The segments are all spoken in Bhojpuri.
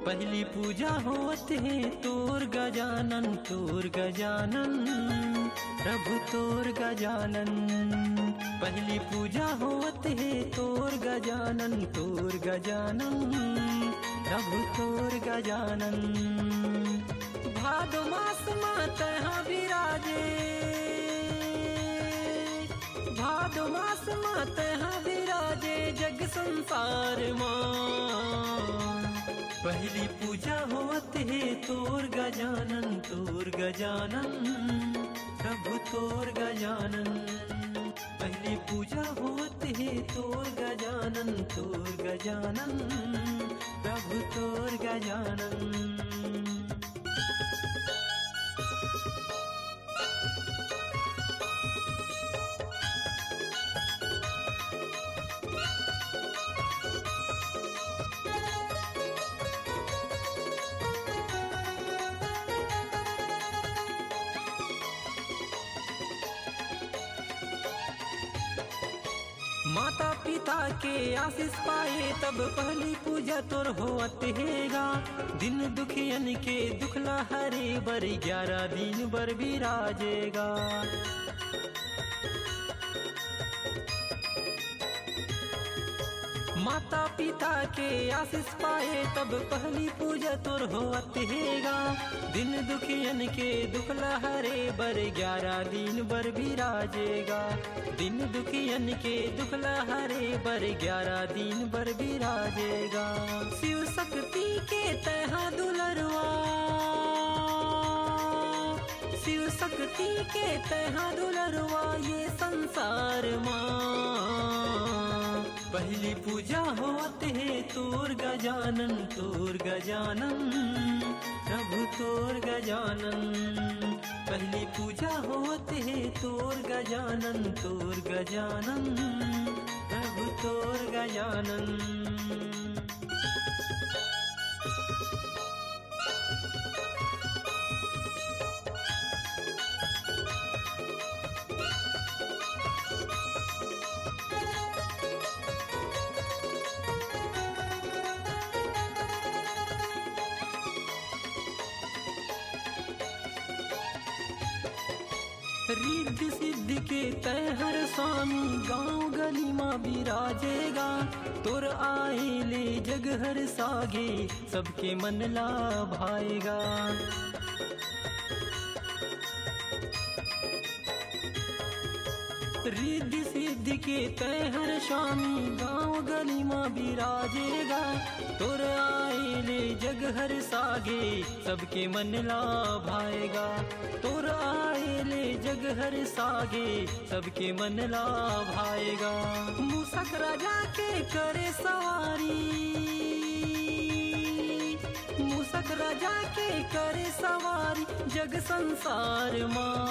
पहली पूजा होत है तोर गजानन प्रभु तोर गजानन। पहली पूजा होत है तोर गजानन प्रभु तोर गजानन। भादो मास मात विराजे, भादो मास मात विराजे जग संसार मां। पहली पूजा होत है तोर गजानन प्रभु तोर गजानन। पहली पूजा होत है तोर गजानन प्रभु तोर गजानन। माता पिता के आशीष पाए तब पहली पूजा तोर होत हैगा। दिन दुखियन के दुखला हरे बर 11 दिन बर विराजेगा। माता पिता के आशीष पाए तब पहली पूजा तोर होत हैगा। दिन दुखियन के दुखला हरे बर 11 दिन बर विराजेगा। दिन दुखियन के दुखला हरे बर 11 दिन बर विराजेगा। शिव शक्ति के तहा दुलरवा, शिव शक्ति के तहा दुलरवा ये संसार मां। पहली पूजा होत है तोर गजानन प्रभु तोर गजानन। पहली पूजा होत है तोर गजानन प्रभु तोर गजानन। रिद्धि सिद्धि के तहर स्वामी गांव गली माँ विराजेगा। तोर आए ले जग हर सागे सबके मन ला भाएगा। रिद्धि सिद्धि के तहर स्वामी गांव गली माँ विराजेगा। तोर आए ले जग हर सागे सबके मन ला भाएगा। तोर आए ले जग हर सागे सबके मन ला भाएगा। मूसक राजा के करे सवारी, मूसक राजा के करे सवारी जग संसार मां।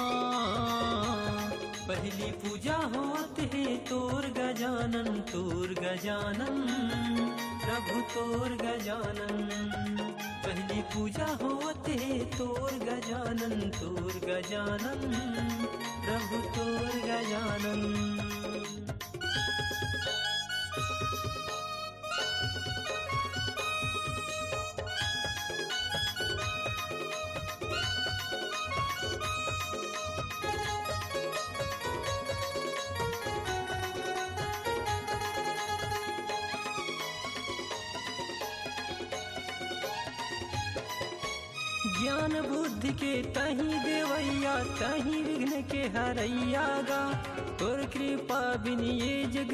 पहली पूजा होत है तोर गजानन प्रभु तोर गजानन। पहली पूजा होत है तोर गजानन प्रभु तोर गजानन। ज्ञान बुद्धि के तही देवैया तही विघ्न के हरैया गा। तोर कृपा बिन ये जग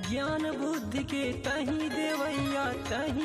ज्ञान बुद्धि के तही देवैया तही